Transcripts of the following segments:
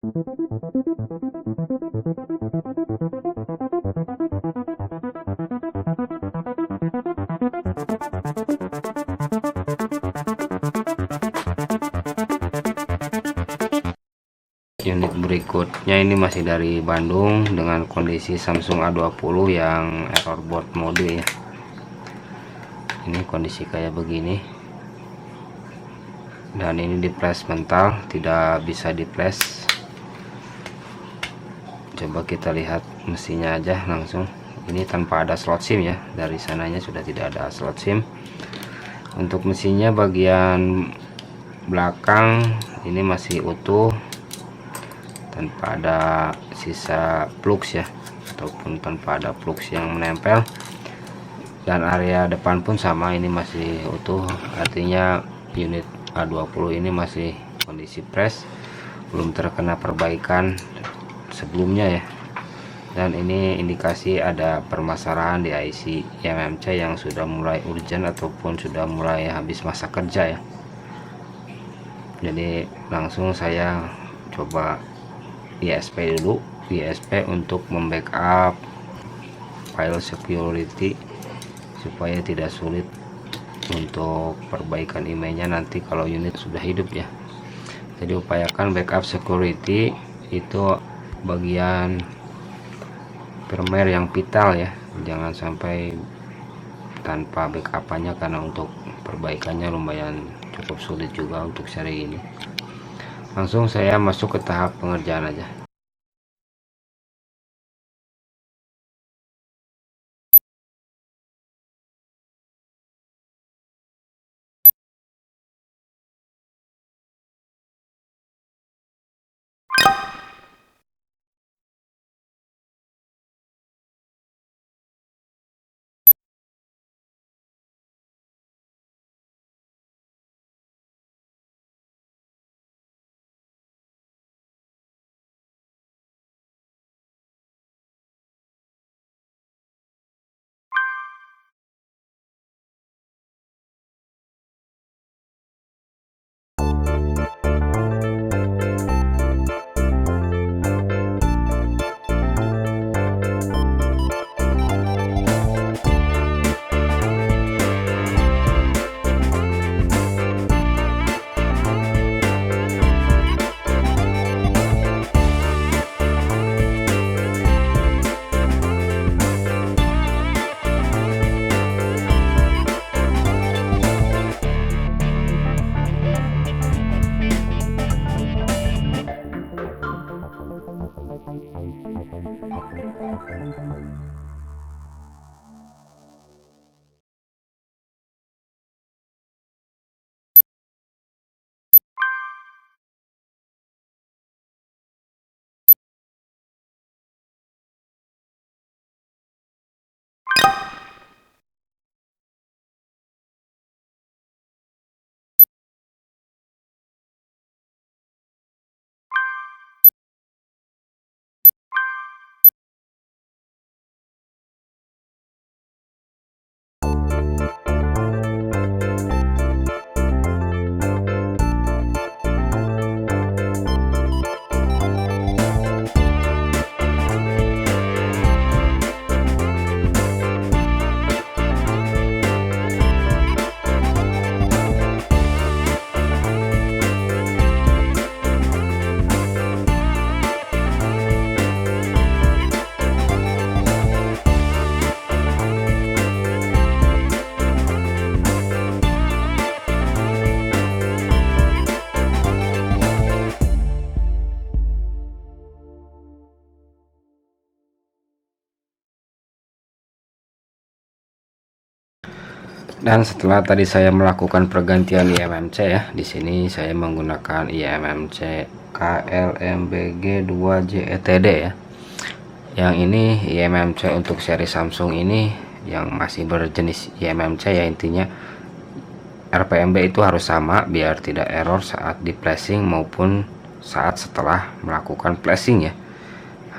Unit berikutnya ini masih dari Bandung dengan kondisi Samsung A20 yang error boot mode ya. Ini kondisi kayak begini, dan ini di flash mental, tidak bisa di flash. Coba kita lihat mesinnya aja langsung. Ini tanpa ada slot SIM ya, dari sananya sudah tidak ada slot SIM. Untuk mesinnya bagian belakang ini masih utuh tanpa ada sisa plugs ya, ataupun tanpa ada plugs yang menempel, dan area depan pun sama, ini masih utuh, artinya unit A20 ini masih kondisi fresh, belum terkena perbaikan sebelumnya ya. Dan ini indikasi ada permasalahan di IC eMMC yang sudah mulai urgent ataupun sudah mulai habis masa kerja ya. Jadi langsung saya coba ISP dulu, ISP untuk membackup file security supaya tidak sulit untuk perbaikan emailnya nanti kalau unit sudah hidup ya. Jadi upayakan backup security itu bagian firmware yang vital ya, jangan sampai tanpa backupannya, karena untuk perbaikannya lumayan cukup sulit juga untuk seri ini. Langsung saya masuk ke tahap pengerjaan aja. Dan setelah tadi saya melakukan pergantian eMMC ya, di sini saya menggunakan eMMC KLMBG2JETD ya. Yang ini eMMC untuk seri Samsung ini yang masih berjenis eMMC ya, intinya RPMB itu harus sama biar tidak error saat di flashing maupun saat setelah melakukan flashing ya.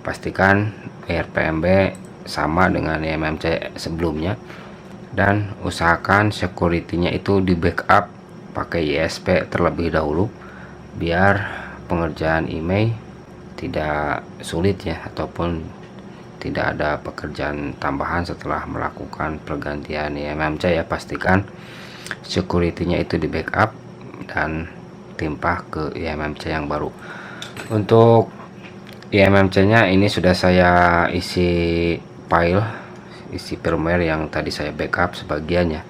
Pastikan RPMB sama dengan eMMC sebelumnya, dan usahakan security-nya itu di backup pakai ISP terlebih dahulu biar pengerjaan email tidak sulit ya, ataupun tidak ada pekerjaan tambahan setelah melakukan pergantian IMMC ya. Pastikan security-nya itu di backup dan timpah ke IMMC yang baru. Untuk IMMC-nya ini sudah saya isi file, isi firmware yang tadi saya backup sebagiannya.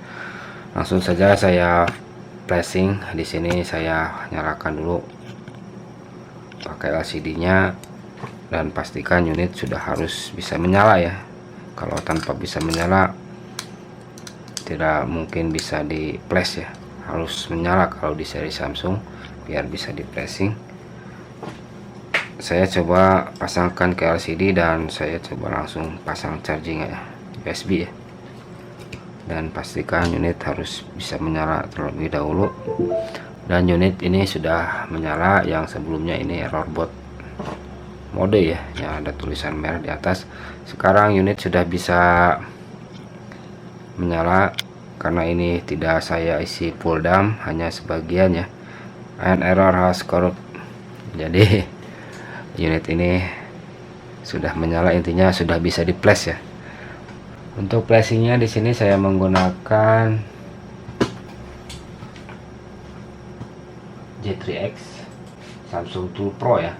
Langsung saja saya flashing. Di sini saya nyalakan dulu pakai LCD-nya dan pastikan unit sudah harus bisa menyala ya. Kalau tanpa bisa menyala tidak mungkin bisa di flash ya, harus menyala kalau di seri Samsung biar bisa di flashing. Saya coba pasangkan ke LCD dan saya coba langsung pasang charging ya, USB ya, dan pastikan unit harus bisa menyala terlebih dahulu. Dan unit ini sudah menyala, yang sebelumnya ini error boot mode ya, yang ada tulisan merah di atas. Sekarang unit sudah bisa menyala karena ini tidak saya isi full dump, hanya sebagian ya. And error has corrupt. Jadi unit ini sudah menyala, intinya sudah bisa di flash ya. Untuk flashingnya di sini saya menggunakan J3X Samsung Tool Pro ya.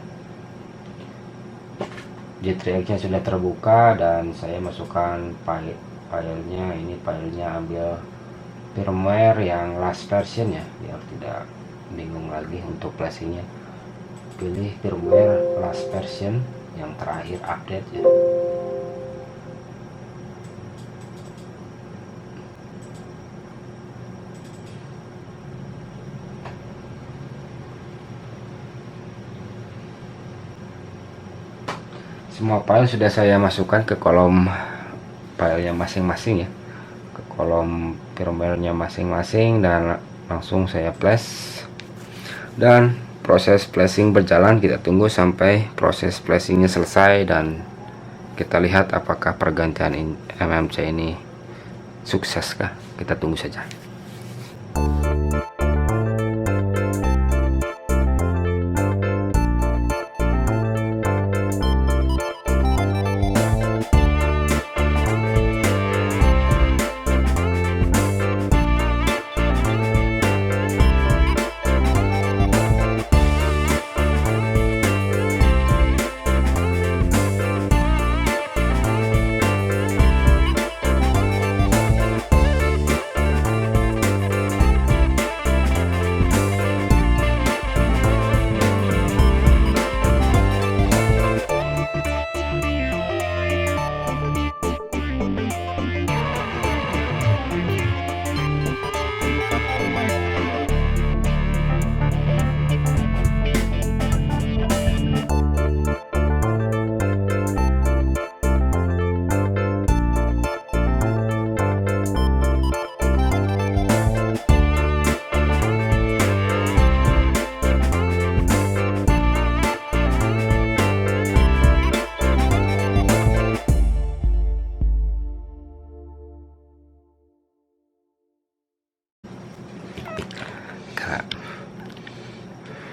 J3X nya sudah terbuka dan saya masukkan filenya. Ini filenya ambil firmware yang last version ya, biar tidak bingung lagi untuk flashingnya. Pilih firmware last version yang terakhir update ya. Semua file sudah saya masukkan ke kolom filenya masing-masing ya, ke kolom firmware-nya masing-masing, dan langsung saya flash. Dan proses flashing berjalan, kita tunggu sampai proses flashingnya selesai dan kita lihat apakah pergantian IMMC ini sukses kah. Kita tunggu saja.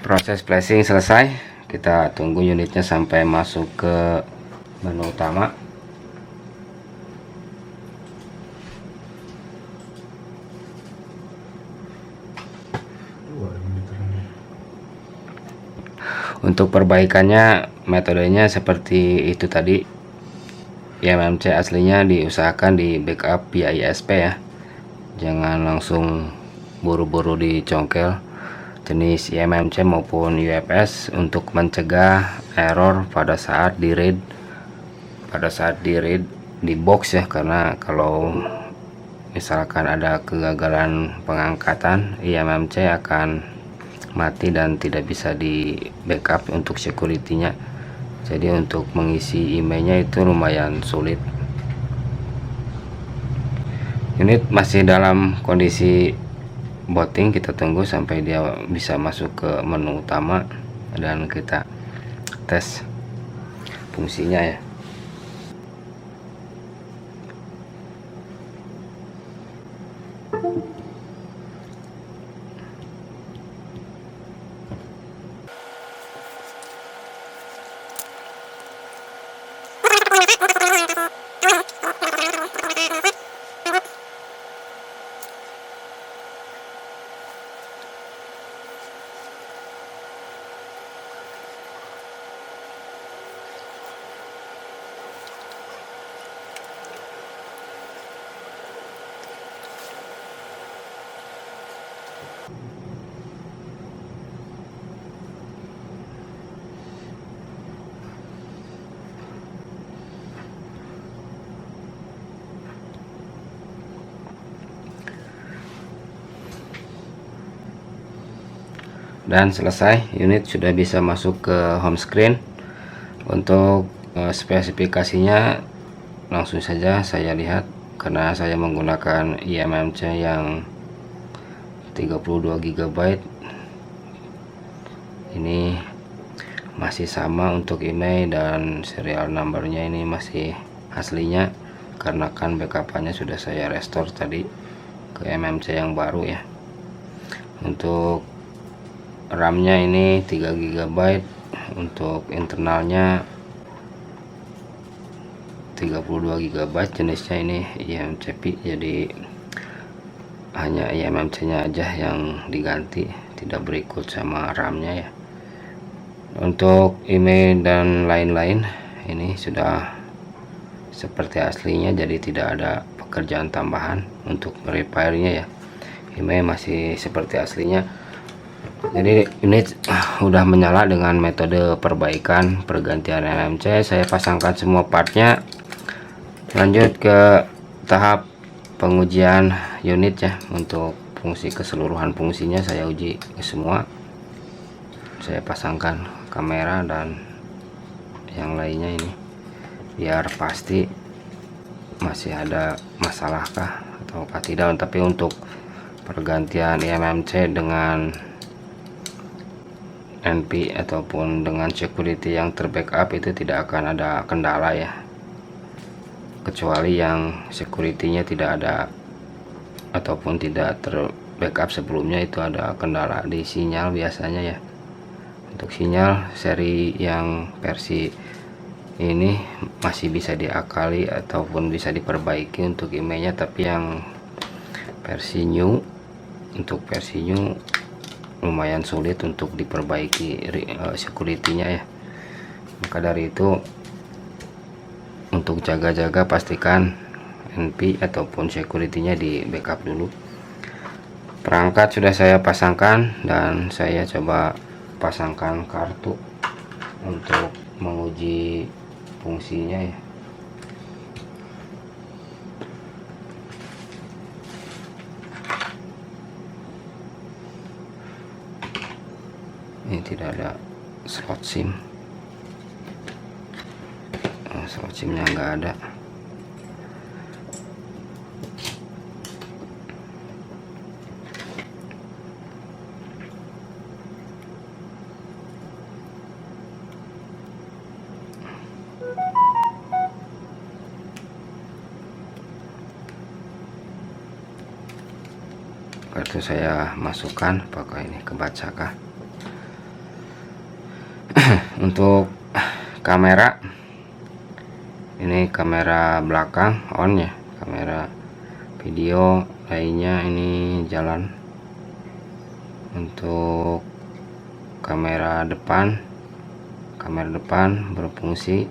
Proses flashing selesai, kita tunggu unitnya sampai masuk ke menu utama. Untuk perbaikannya metodenya seperti itu tadi. IMMC aslinya diusahakan di backup via ISP ya, jangan langsung buru-buru dicongkel jenis IMMC maupun UFS untuk mencegah error pada saat di read di box ya. Karena kalau misalkan ada kegagalan pengangkatan, IMMC akan mati dan tidak bisa di backup untuk security-nya. Jadi untuk mengisi emailnya itu lumayan sulit. Unit masih dalam kondisi booting, kita tunggu sampai dia bisa masuk ke menu utama dan kita tes fungsinya ya. Dan selesai, unit sudah bisa masuk ke home screen. Untuk spesifikasinya langsung saja saya lihat, karena saya menggunakan eMMC yang 32 GB. Ini masih sama untuk email dan serial numbernya ini masih aslinya, karena kan backupannya sudah saya restore tadi ke eMMC yang baru ya. Untuk RAM-nya ini 3 GB, untuk internalnya 32 GB, jenisnya ini eMCP, jadi hanya eMMC nya aja yang diganti, tidak berikut sama RAM-nya ya. Untuk email dan lain-lain ini sudah seperti aslinya, jadi tidak ada pekerjaan tambahan untuk repairnya ya. Email masih seperti aslinya. Jadi unit udah menyala dengan metode perbaikan pergantian eMMC. Saya pasangkan semua partnya, lanjut ke tahap pengujian unit ya. Untuk fungsi keseluruhan fungsinya saya uji ke semua. Saya pasangkan kamera dan yang lainnya ini biar pasti masih ada masalah kah ataukah tidak. Tapi untuk pergantian eMMC dengan NP ataupun dengan security yang terbackup itu tidak akan ada kendala ya, kecuali yang security-nya tidak ada ataupun tidak terbackup sebelumnya, itu ada kendala di sinyal biasanya ya. Untuk sinyal seri yang versi ini masih bisa diakali ataupun bisa diperbaiki untuk emailnya, tapi yang versi new, untuk versi new lumayan sulit untuk diperbaiki security-nya ya. Maka dari itu, untuk jaga-jaga pastikan NP ataupun security-nya di backup dulu. Perangkat sudah saya pasangkan dan saya coba pasangkan kartu untuk menguji fungsinya ya. Ini tidak ada slot SIM, slot SIM-nya nggak ada. Kartu saya masukkan, apakah ini kebacakah? Untuk kamera, ini kamera belakang on ya, kamera video lainnya ini jalan. Untuk kamera depan berfungsi,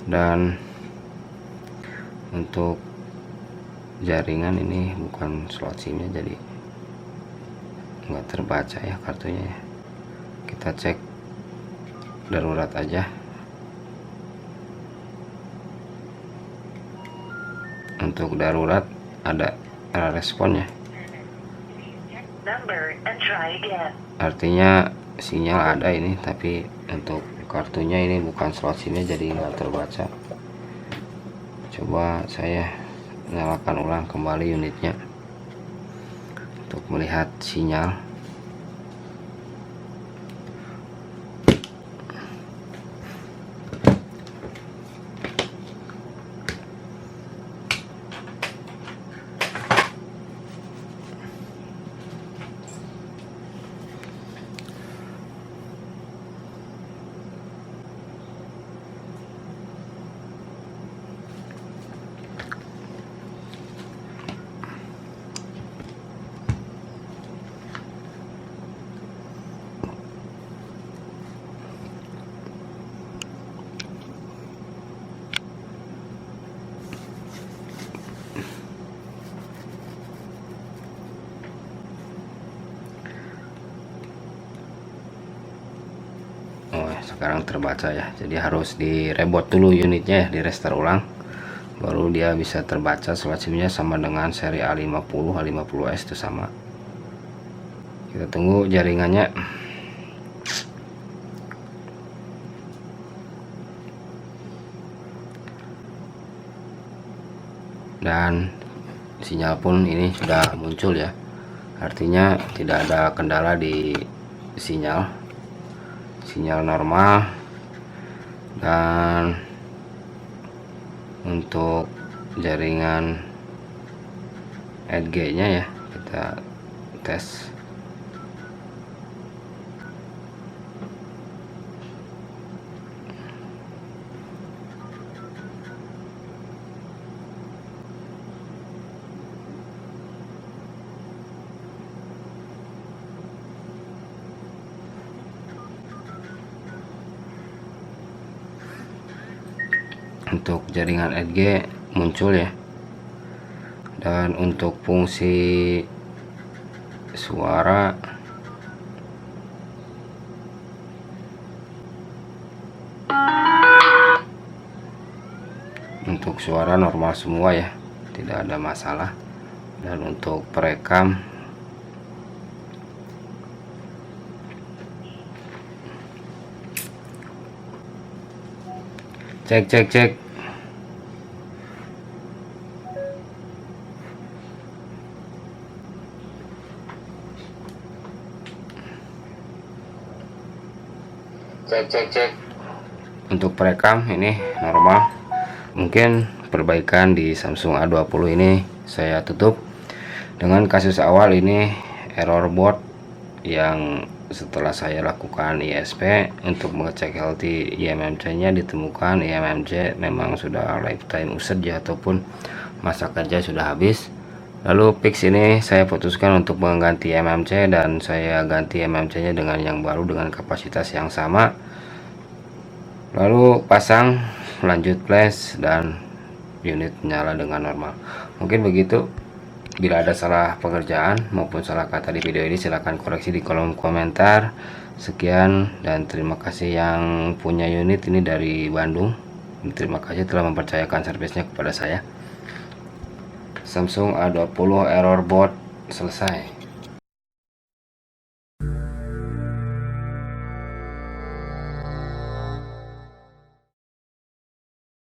dan untuk jaringan ini bukan slot SIM-nya, jadi nggak terbaca ya kartunya ya. Kita cek darurat aja. Untuk darurat ada error responnya, artinya sinyal ada ini, tapi untuk kartunya ini bukan slot SIM-nya, jadi nggak terbaca. Coba saya nyalakan ulang kembali unitnya untuk melihat sinyal. sekarang terbaca ya. Jadi harus direboot dulu unitnya ya, di restart ulang, baru dia bisa terbaca slot SIM-nya sama dengan seri A50 A50s itu sama. Kita tunggu jaringannya. Dan sinyal pun ini sudah muncul ya, artinya tidak ada kendala di sinyal normal. Dan untuk jaringan Edge nya ya, kita tes. Untuk jaringan Edge muncul ya. Dan untuk fungsi suara normal semua ya, tidak ada masalah. Dan untuk perekam cek. Untuk perekam ini normal. Mungkin perbaikan di Samsung A20 ini saya tutup dengan kasus awal ini, error board yang setelah saya lakukan ISP untuk mengecek healthy IMMC nya ditemukan IMMC memang sudah lifetime usage ya, ataupun masa kerja sudah habis. Lalu fix ini saya putuskan untuk mengganti IMMC, dan saya ganti IMMC nya dengan yang baru dengan kapasitas yang sama, lalu pasang, lanjut flash, dan unit nyala dengan normal. Mungkin begitu. Bila ada salah pengerjaan maupun salah kata di video ini, silahkan koreksi di kolom komentar. Sekian dan terima kasih yang punya unit ini dari Bandung. Terima kasih telah mempercayakan servisnya kepada saya. Samsung A20 error board selesai.